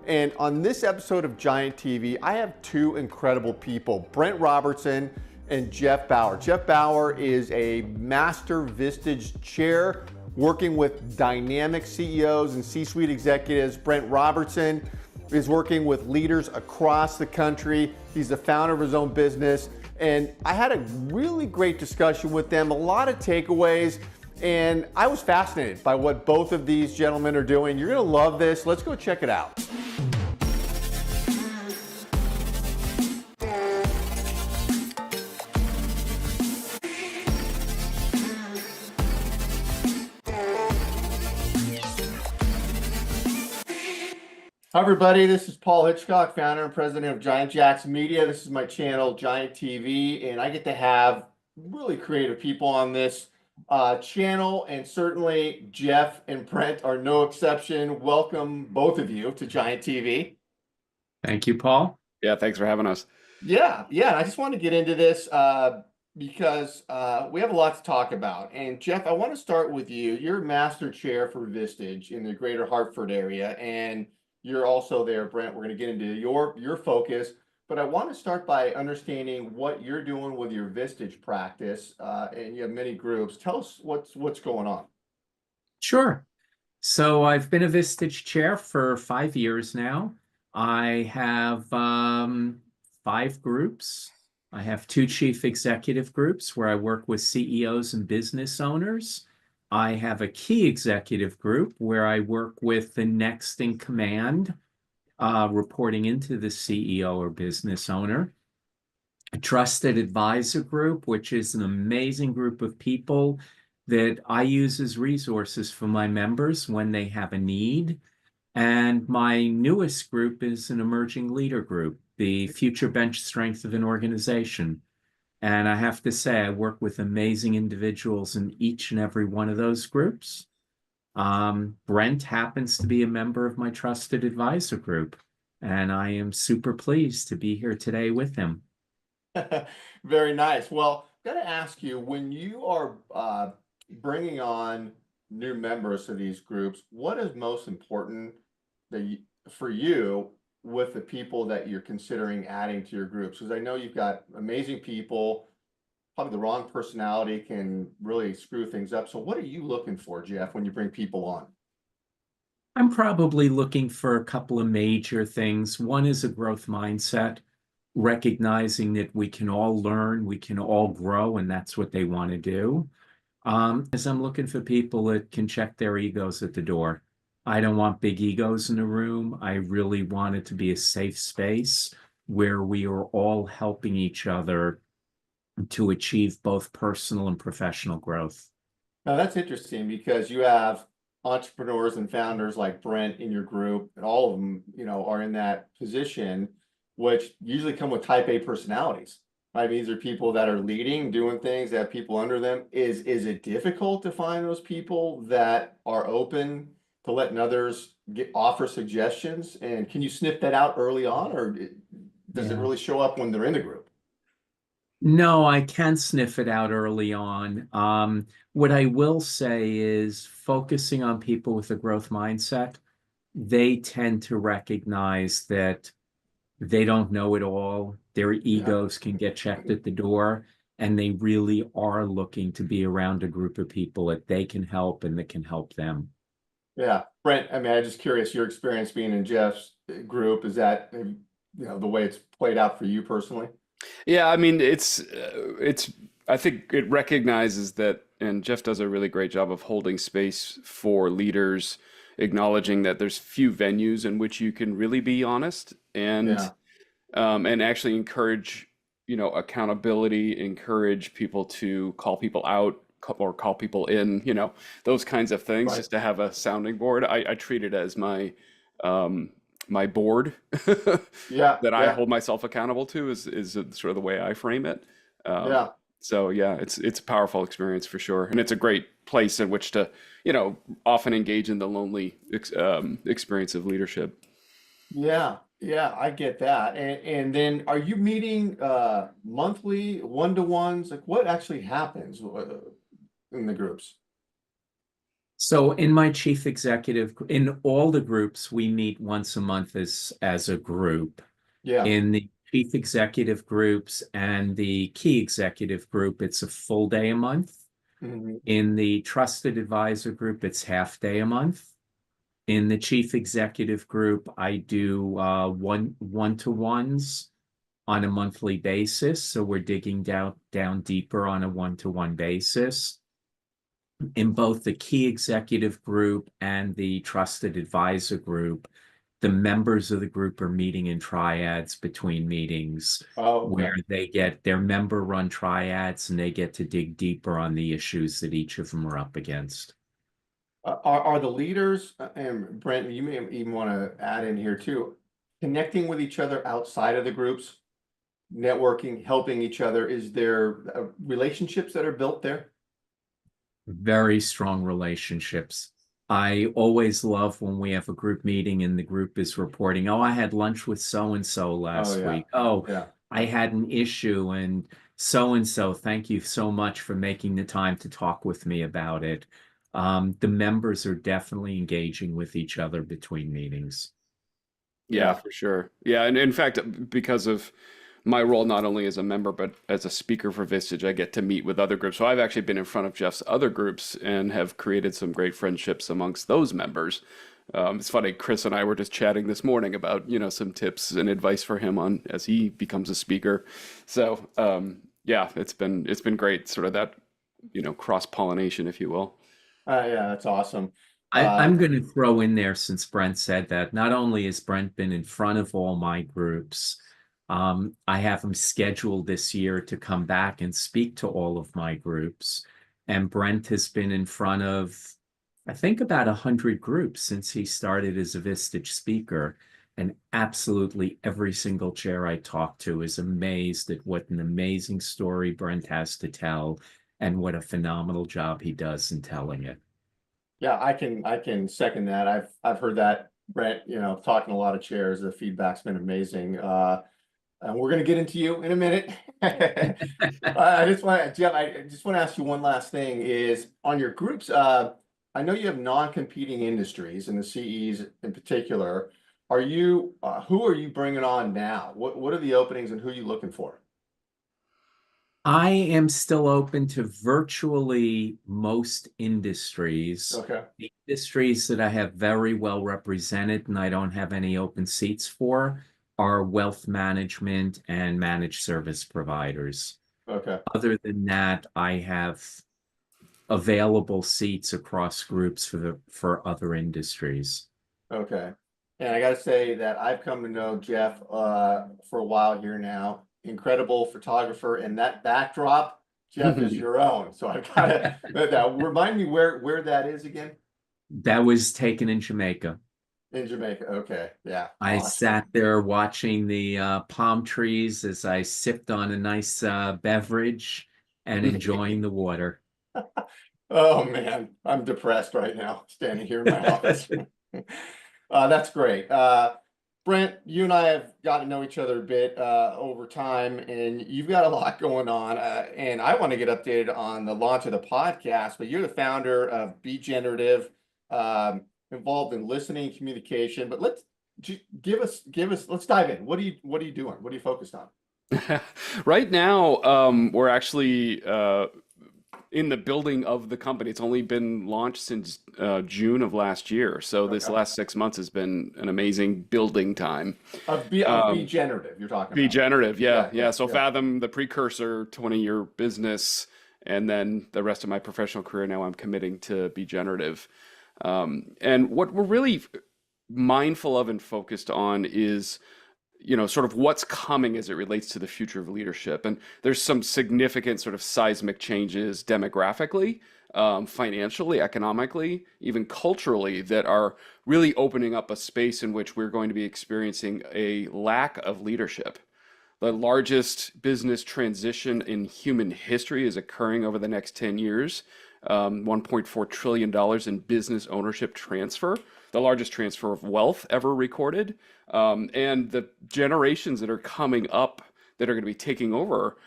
And on this episode of Giant TV, I have two incredible people, Brent Robertson and Jeff Bauer. Jeff Bauer is a master Vistage chair working with dynamic CEOs and C-suite executives. Brent Robertson is working with leaders across the country. He's the founder of his own business. And I had a really great discussion with them, a lot of takeaways, and I was fascinated by what both of these gentlemen are doing. You're gonna love this. Let's go check it out. Hi everybody, this is Paul Hitchcock, founder and president of Giant Jacks Media. This is my channel, Giant TV, and I get to have really creative people on this channel, and certainly Jeff and Brent are no exception. Welcome both of you to Giant TV. Thank you, Paul. Yeah, thanks for having us. Yeah, I just want to get into this because we have a lot to talk about. And Jeff, I want to start with you. You're master chair for Vistage in the greater Hartford area, and you're also there, Brent. We're going to get into your focus, but I want to start by understanding what you're doing with your Vistage practice, and you have many groups. Tell us what's going on. Sure. So I've been a Vistage chair for 5 years now. I have 5 groups. I have 2 chief executive groups where I work with CEOs and business owners. I have a key executive group where I work with the next in command, reporting into the CEO or business owner. A trusted advisor group, which is an amazing group of people that I use as resources for my members when they have a need. And my newest group is an emerging leader group, the future bench strength of an organization. And I have to say, I work with amazing individuals in each and every one of those groups. Brent happens to be a member of my trusted advisor group, and I am super pleased to be here today with him. Very nice. Well, I've got to ask you, when you are bringing on new members to these groups, what is most important for you with the people that you're considering adding to your groups? Because I know you've got amazing people. Probably the wrong personality can really screw things up. So what are you looking for, Jeff, when you bring people on? I'm probably looking for a couple of major things. One is a growth mindset, recognizing that we can all learn, we can all grow, and that's what they want to do. As I'm looking for people that can check their egos at the door. I don't want big egos in the room. I really want it to be a safe space where we are all helping each other to achieve both personal and professional growth. Now that's interesting because you have entrepreneurs and founders like Brent in your group, and all of them, are in that position, which usually come with type A personalities. Right? These are people that are leading, doing things, that have people under them. Is it difficult to find those people that are open to letting others offer suggestions? And can you sniff that out early on, or does it really show up when they're in the group? No, I can sniff it out early on. What I will say is focusing on people with a growth mindset, they tend to recognize that they don't know it all. Their egos can get checked at the door, and they really are looking to be around a group of people that they can help and that can help them. Yeah, Brent, I'm just curious, your experience being in Jeff's group, is that, the way it's played out for you personally? Yeah, I think it recognizes that, and Jeff does a really great job of holding space for leaders, acknowledging that there's few venues in which you can really be honest and actually encourage, accountability, encourage people to call people out or call people in, those kinds of things, right. Just to have a sounding board. I treat it as my my board that I hold myself accountable to is sort of the way I frame it. So yeah, it's a powerful experience for sure. And it's a great place in which to, often engage in the lonely experience of leadership. Yeah, I get that. And then are you meeting monthly, one-to-ones? Like what actually happens in the groups? So in my chief executive, in all the groups, we meet once a month as a group. Yeah. In the chief executive groups and the key executive group, it's a full day a month. Mhm. In the trusted advisor group, it's half day a month. In the chief executive group, I do one-to-ones on a monthly basis. So we're digging down deeper on a one-to-one basis. In both the key executive group and the trusted advisor group, the members of the group are meeting in triads between meetings Oh, okay. where they get their member run triads and they get to dig deeper on the issues that each of them are up against. Are the leaders, and Brent, you may even want to add in here too, connecting with each other outside of the groups, networking, helping each other? Is there relationships that are built there? Very strong relationships. I always love when we have a group meeting and the group is reporting, oh, I had lunch with so and so Oh, last yeah. week. Oh, Yeah. I had an issue and so, thank you so much for making the time to talk with me about it. The members are definitely engaging with each other between meetings. Yeah, Yeah. for sure. Yeah, and in fact, because of my role not only as a member but as a speaker for Vistage, I get to meet with other groups. So I've actually been in front of Jeff's other groups and have created some great friendships amongst those members. It's funny, Chris and I were just chatting this morning about, some tips and advice for him on as he becomes a speaker. So, yeah, it's been great, sort of that, cross-pollination, if you will. Yeah, that's awesome. I'm going to throw in there, since Brent said that, not only has Brent been in front of all my groups, I have him scheduled this year to come back and speak to all of my groups. And Brent has been in front of, I think, about 100 groups since he started as a Vistage speaker. And absolutely every single chair I talk to is amazed at what an amazing story Brent has to tell and what a phenomenal job he does in telling it. Yeah, I can second that. I've heard that, Brent, talking a lot of chairs, the feedback's been amazing. And we're gonna get into you in a minute. Jeff, I just want to ask you one last thing is on your groups, I know you have non-competing industries and the CEs in particular. Who are you bringing on now? What are the openings and who are you looking for? I am still open to virtually most industries. Okay. The industries that I have very well represented and I don't have any open seats for are wealth management and managed service providers. Okay. Other than that, I have available seats across groups for other industries. Okay. And I gotta say that I've come to know Jeff for a while here now. Incredible photographer, and that backdrop, Jeff, is your own. So I've gotta now remind me where that is again? That was taken in Jamaica. In Jamaica. Okay. Yeah. I Awesome. sat there watching the palm trees as I sipped on a nice beverage and enjoying the water. Oh man, I'm depressed right now, standing here in my office. That's great. Brent, you and I have got to know each other a bit over time, and you've got a lot going on. And I want to get updated on the launch of the podcast, but you're the founder of Generative, involved in listening communication. But let's dive in. What are you doing? What are you focused on? Right now, we're actually in the building of the company. It's only been launched since June of last year. So this Okay. last 6 months has been an amazing building time. Of Generative, you're talking Be about. generative, yeah, yeah. So Yeah. Fathom, the precursor, 20-year business, and then the rest of my professional career now I'm committing to be generative. And what we're really mindful of and focused on is sort of what's coming as it relates to the future of leadership. And there's some significant sort of seismic changes demographically, financially, economically, even culturally, that are really opening up a space in which we're going to be experiencing a lack of leadership. The largest business transition in human history is occurring over the next 10 years. $1.4 trillion in business ownership transfer, the largest transfer of wealth ever recorded. And the generations that are coming up that are going to be taking over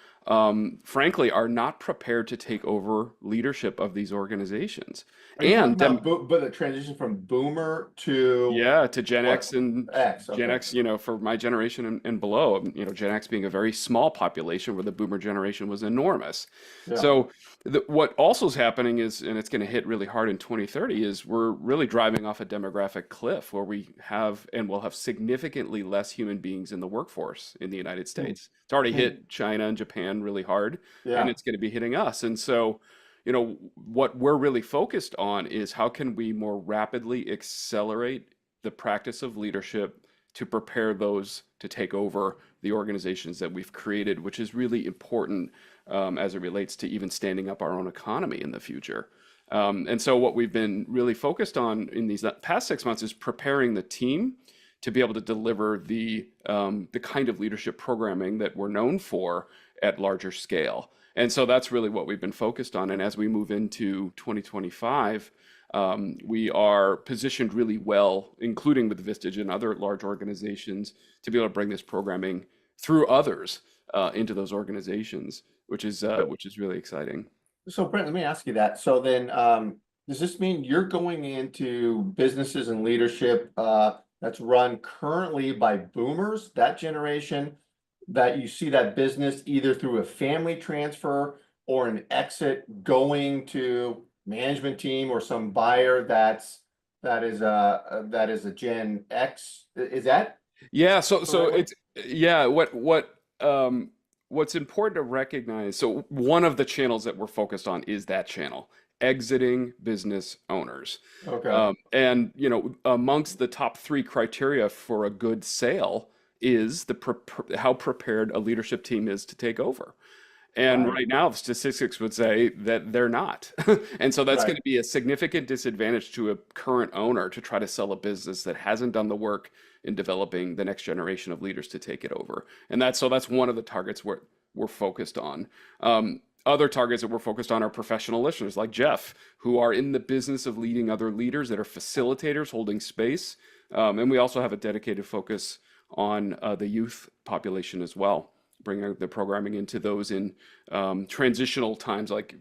frankly, are not prepared to take over leadership of these organizations. Are you talking And about but the transition from boomer to yeah, to Gen what? X and X, Gen okay. X, for my generation and below, Gen X being a very small population where the boomer generation was enormous. Yeah. So what also is happening is, and it's going to hit really hard in 2030, is we're really driving off a demographic cliff where we have and will have significantly less human beings in the workforce in the United Hmm. States. It's already Hmm. hit China and Japan really hard, and Yeah. it's going to be hitting us. And so what we're really focused on is how can we more rapidly accelerate the practice of leadership to prepare those to take over the organizations that we've created, which is really important as it relates to even standing up our own economy in the future. And so what we've been really focused on in these past 6 months is preparing the team to be able to deliver the kind of leadership programming that we're known for at larger scale. And so that's really what we've been focused on. And as we move into 2025, we are positioned really well, including with Vistage and other large organizations, to be able to bring this programming through others into those organizations, which is really exciting. So Brent, let me ask you that. So then, does this mean you're going into businesses and leadership that's run currently by boomers, that generation, that you see that business either through a family transfer or an exit going to management team or some buyer that is a Gen X? Is that Yeah, so the right way? it's yeah, what's important to recognize, so one of the channels that we're focused on is that channel, exiting business owners. Okay. And amongst the top three criteria for a good sale is how prepared a leadership team is to take over. And Right. right now, the statistics would say that they're not. And so that's going Right. to be a significant disadvantage to a current owner to try to sell a business that hasn't done the work in developing the next generation of leaders to take it over. And that's one of the targets we're focused on. Other targets that we're focused on are professional listeners like Jeff, who are in the business of leading other leaders that are facilitators, holding space. And we also have a dedicated focus on the youth population as well, bringing the programming into those in transitional times, like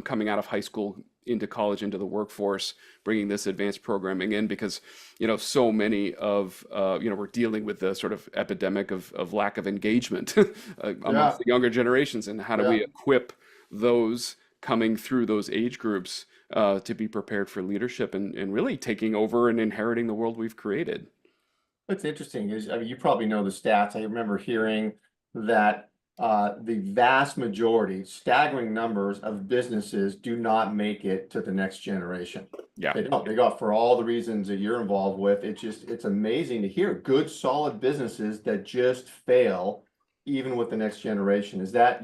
coming out of high school into college, into the workforce, bringing this advanced programming in because, so many of, we're dealing with the sort of epidemic of lack of engagement Yeah. amongst the younger generations. And how do Yeah. we equip those coming through those age groups to be prepared for leadership and really taking over and inheriting the world we've created? What's interesting is, I mean, you probably know the stats. I remember hearing that the vast majority, staggering numbers of businesses do not make it to the next generation. Yeah. They don't. They got for all the reasons that you're involved with. It's amazing to hear good, solid businesses that just fail, even with the next generation. Is that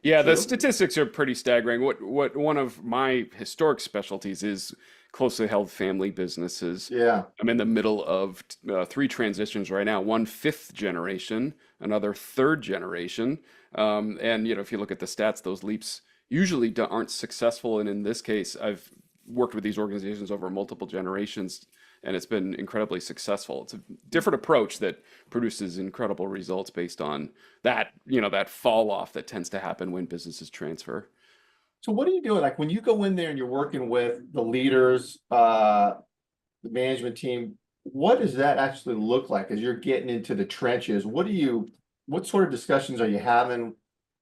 Yeah, the true? statistics are pretty staggering. What one of my historic specialties is closely held family businesses. Yeah. I'm in the middle of three transitions right now. One fifth generation, another third generation, and if you look at the stats, those leaps usually aren't successful. And in this case, I've worked with these organizations over multiple generations, and it's been incredibly successful. It's a different approach that produces incredible results based on that fall off that tends to happen when businesses transfer. So what are you doing? Like when you go in there and you're working with the leaders, the management team, what does that actually look like as you're getting into the trenches? What sort of discussions are you having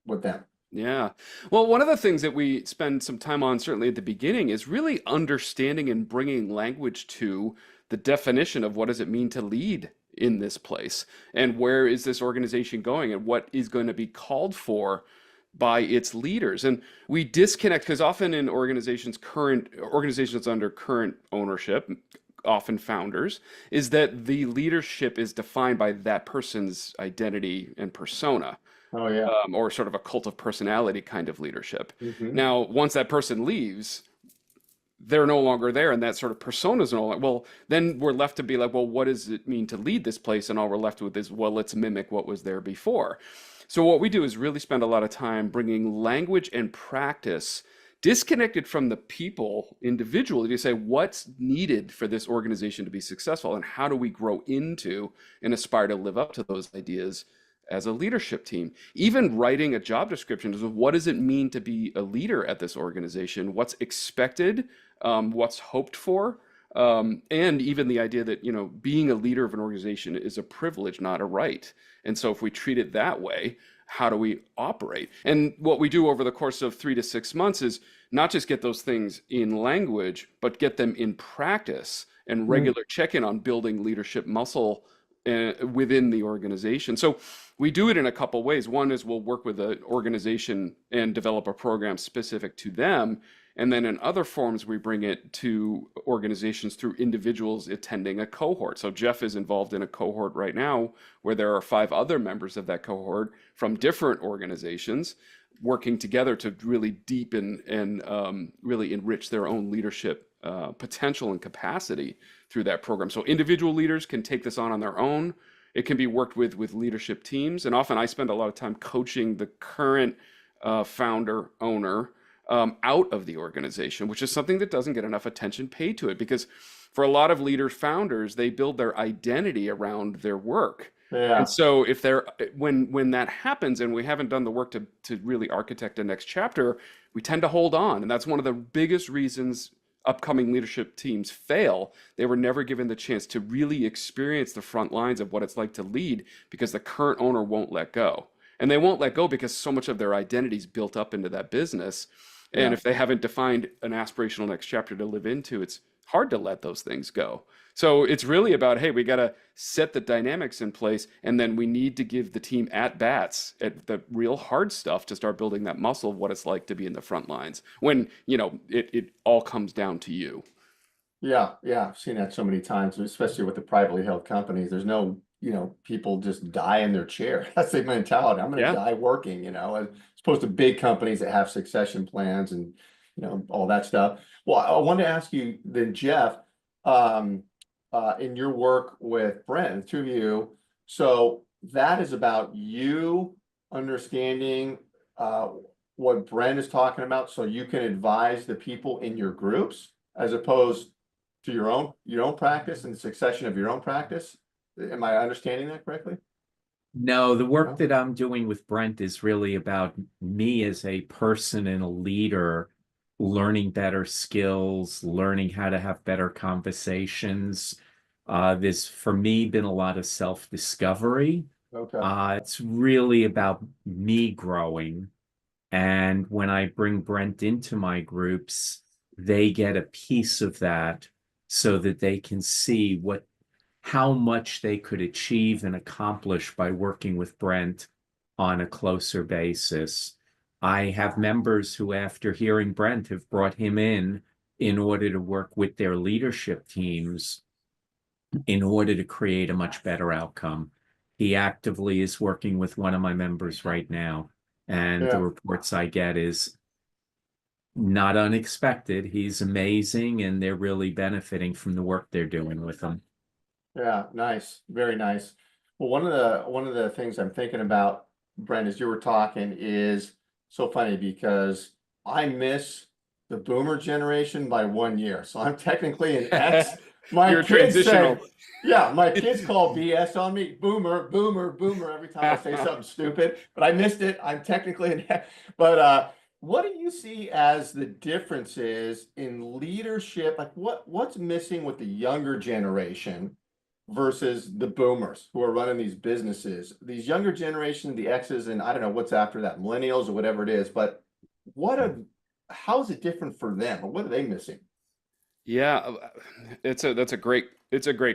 with them? Yeah. Well, one of the things that we spend some time on, certainly at the beginning, is really understanding and bringing language to the definition of what does it mean to lead in this place, and where is this organization going, and what is going to be called for by its leaders. And we disconnect because often in organizations under current ownership, often founders, is that the leadership is defined by that person's identity and persona, Oh yeah. or sort of a cult of personality kind of leadership. Hmm. Now, once that person leaves, they're no longer there, and that sort of persona is no longer. Well, then we're left to be like, well, what does it mean to lead this place? And all we're left with is, well, let's mimic what was there before. So what we do is really spend a lot of time bringing language and practice disconnected from the people individually to say what's needed for this organization to be successful and how do we grow into and aspire to live up to those ideas as a leadership team. Even writing a job description is what does it mean to be a leader at this organization? What's expected? What's hoped for? And even the idea that, being a leader of an organization is a privilege, not a right. And so if we treat it that way, how do we operate? And what we do over the course of 3 to 6 months is not just get those things in language, but get them in practice and regular check-in on building leadership muscle within the organization. So we do it in a couple ways. One is we'll work with an organization and develop a program specific to them. And then in other forms, we bring it to organizations through individuals attending a cohort. So Jeff is involved in a cohort right now where there are 5 other members of that cohort from different organizations working together to really deepen and really enrich their own leadership potential and capacity through that program. So individual leaders can take this on their own. It can be worked with leadership teams. And often I spend a lot of time coaching the current founder, owner, out of the organization, which is something that doesn't get enough attention paid to it, because for a lot of leaders, founders, they build their identity around their work. Yeah. And so if they're when that happens and we haven't done the work to really architect a next chapter, we tend to hold on. And that's one of the biggest reasons upcoming leadership teams fail. They were never given the chance to really experience the front lines of what it's like to lead, because the current owner won't let go. And they won't let go because so much of their identity is built up into that business. And if they haven't defined an aspirational next chapter to live into, it's hard to let those things go. So it's really about, hey, we got to set the dynamics in place, and then we need to give the team at bats at the real hard stuff to start building that muscle of what it's like to be in the front lines when, it all comes down to you. Yeah. I've seen that so many times, especially with the privately held companies. There's no, people just die in their chair. That's the mentality. I'm going to die working, as opposed to big companies that have succession plans and, all that stuff. Well, I wanted to ask you then, Jeff, in your work with Brent, the two of you, so that is about you understanding what Brent is talking about, so you can advise the people in your groups as opposed to your own practice and the succession of your own practice. Am I understanding that correctly? No, the work that I'm doing with Brent is really about me as a person and a leader, learning better skills, learning how to have better conversations. There's, for me, been a lot of self-discovery. Okay. It's really about me growing. And when I bring Brent into my groups, they get a piece of that so that they can see how much they could achieve and accomplish by working with Brent on a closer basis. I have members who, after hearing Brent, have brought him in order to work with their leadership teams in order to create a much better outcome. He actively is working with one of my members right now, and the reports I get is not unexpected. He's amazing, and they're really benefiting from the work they're doing with him. Yeah, nice, very nice. Well, one of the things I'm thinking about, Brent, as you were talking, is so funny because I miss the boomer generation by 1 year. So I'm technically an X. My kids say, my kids call BS on me. Boomer, boomer, boomer every time I say something stupid. But I missed it. I'm technically an X. But what do you see as the differences in leadership? Like what's missing with the younger generation versus the boomers who are running these businesses? These younger generation, the X's, and I don't know what's after that, millennials or whatever it is, but how is it different for them, or what are they missing? Yeah, that's a great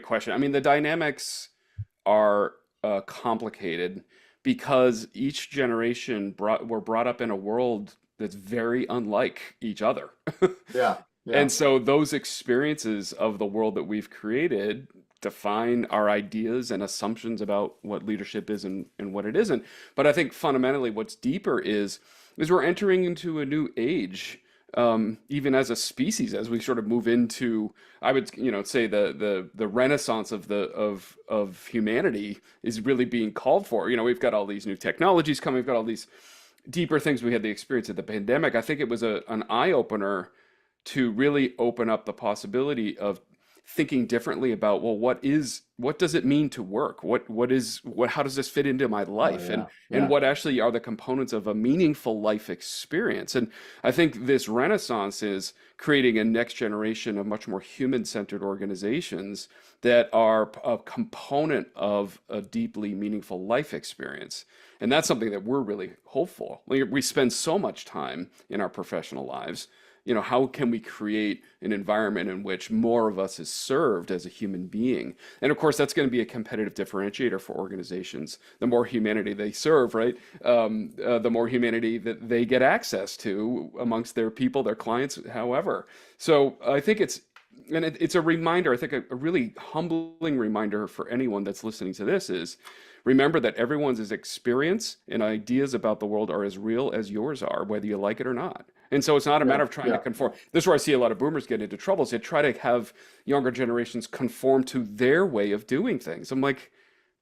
question. I mean, the dynamics are complicated because each generation were brought up in a world that's very unlike each other. Yeah. And so those experiences of the world that we've created define our ideas and assumptions about what leadership is and what it isn't. But I think fundamentally what's deeper is we're entering into a new age, even as a species, as we sort of move into, I would say the renaissance of humanity is really being called for. We've got all these new technologies coming, we've got all these deeper things. We had the experience of the pandemic. I think it was an eye opener to really open up the possibility of thinking differently about, well, what does it mean to work? How does this fit into my Oh life? yeah, And yeah. what actually are the components of a meaningful life experience? And I think this renaissance is creating a next generation of much more human-centered organizations that are a component of a deeply meaningful life experience. And that's something that we're really hopeful. We spend so much time in our professional lives. How can we create an environment in which more of us is served as a human being? And of course, that's going to be a competitive differentiator for organizations. The more humanity they serve, right? The more humanity that they get access to amongst their people, their clients, however. So I think it's a reminder, I think a really humbling reminder for anyone that's listening to this is remember that everyone's experience and ideas about the world are as real as yours are, whether you like it or not. And so it's not a Yeah, matter of trying to yeah. conform. This is where I see a lot of boomers get into trouble. Is they try to have younger generations conform to their way of doing things. I'm like,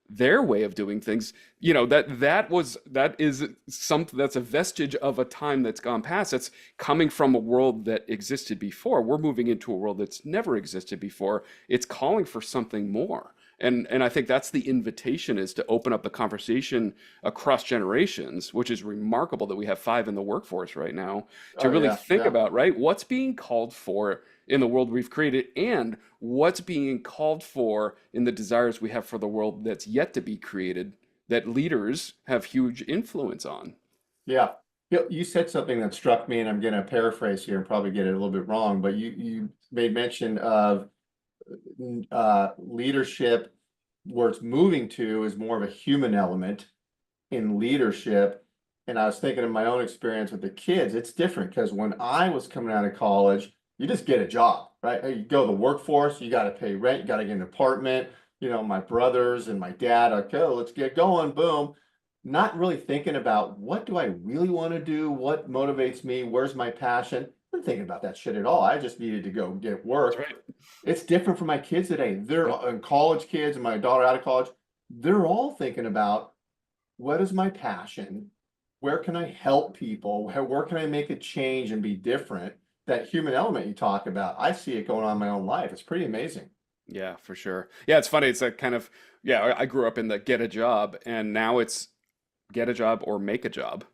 their way of doing things, that is something that's a vestige of a time that's gone past. That's coming from a world that existed before. We're moving into a world that's never existed before. It's calling for something more. And I think that's the invitation, is to open up the conversation across generations, which is remarkable that we have 5 in the workforce right now, to Oh really yeah, think yeah. about, right, what's being called for in the world we've created, and what's being called for in the desires we have for the world that's yet to be created, that leaders have huge influence on. Yeah. You said something that struck me, and I'm going to paraphrase here and probably get it a little bit wrong, but you made mention of leadership, where it's moving to is more of a human element in leadership. And I was thinking of my own experience with the kids. It's different because when I was coming out of college, you just get a job, right? You go to the workforce, you got to pay rent, you got to get an apartment. My brothers and my dad, okay, let's get going, boom. Not really thinking about, what do I really want to do? What motivates me? Where's my passion? I wasn't thinking about that shit at all. I just needed to go get That's work. right. It's different for my kids today. They're Yep. college kids, and my daughter out of college. They're all thinking about, what is my passion? Where can I help people? Where can I make a change and be different? That human element you talk about, I see it going on in my own life. It's pretty amazing. Yeah, for sure. Yeah, it's funny. It's like kind of, yeah, I grew up in the get a job, and now it's get a job or make a job.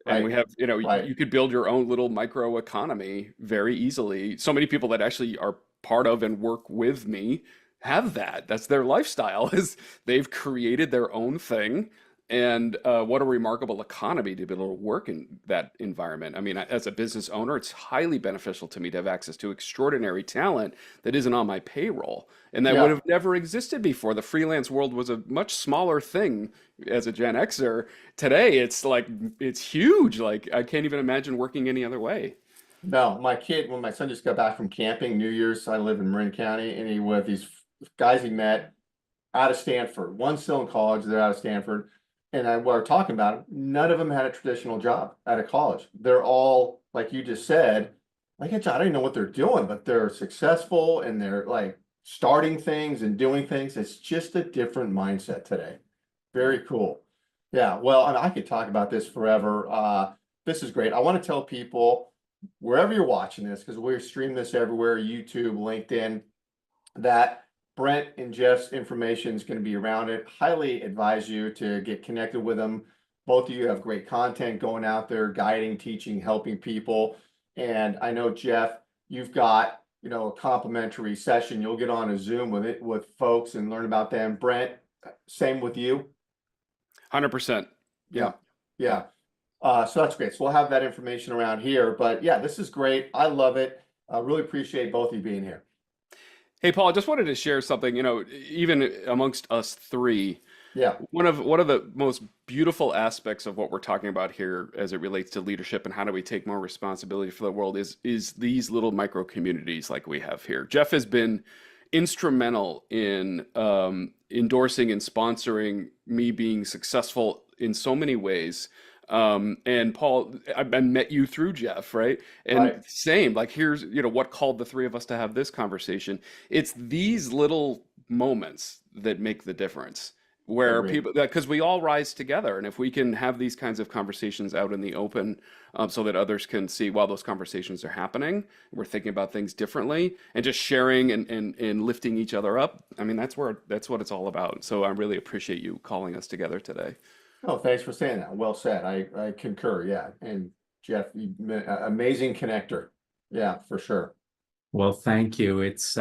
And we Right, have, right. you could build your own little micro economy very easily. So many people that actually are part of and work with me have that. That's their lifestyle, is they've created their own thing. And what a remarkable economy to be able to work in that environment. I mean, as a business owner, it's highly beneficial to me to have access to extraordinary talent that isn't on my payroll and that would Yeah. have never existed before. The freelance world was a much smaller thing as a Gen Xer. Today, it's like, it's huge. Like, I can't even imagine working any other way. No, when my son just got back from camping, New Year's, I live in Marin County, and he with these guys he met out of Stanford. One's still in college, they're out of Stanford. And we're talking about, none of them had a traditional job out of college. They're all, like you just said, like, I don't even know what they're doing, but they're successful and they're like starting things and doing things. It's just a different mindset today. Yeah. Very cool. Yeah, well, and I could talk about this forever. This is great. I want to tell people, wherever you're watching this, because we stream this everywhere, YouTube, LinkedIn, that Brent and Jeff's information is going to be around it. Highly advise you to get connected with them. Both of you have great content going out there, guiding, teaching, helping people. And I know, Jeff, you've got, a complimentary session. You'll get on a Zoom with folks and learn about them. Brent, same with you. 100%. Yeah, Yeah. yeah. So that's great. So we'll have that information around here. But yeah, this is great. I love it. I really appreciate both of you being here. Hey, Paul, I just wanted to share something, even amongst us three, Yeah, one of the most beautiful aspects of what we're talking about here as it relates to leadership and how do we take more responsibility for the world is these little micro communities like we have here. Jeff has been instrumental in endorsing and sponsoring me being successful in so many ways. And Paul, I met you through Jeff, right? And right. same, like here's, what called the three of us to have this conversation. It's these little moments that make the difference. where Agreed. people, because we all rise together, and if we can have these kinds of conversations out in the open, so that others can see while those conversations are happening, we're thinking about things differently, and just sharing and lifting each other up. I mean, that's what it's all about. So I really appreciate you calling us together today. Oh, thanks for saying that. Well said. I concur. Yeah. And Jeff, amazing connector. Yeah, for sure. Well, thank you. It's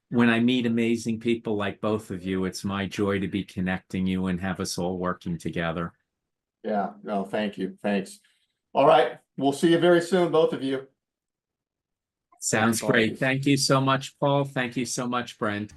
when I meet amazing people like both of you, it's my joy to be connecting you and have us all working together. Yeah. No, thank you. Thanks. All right. We'll see you very soon, both of you. Sounds Excellent. great. Thank you so much, Paul. Thank you so much, Brent.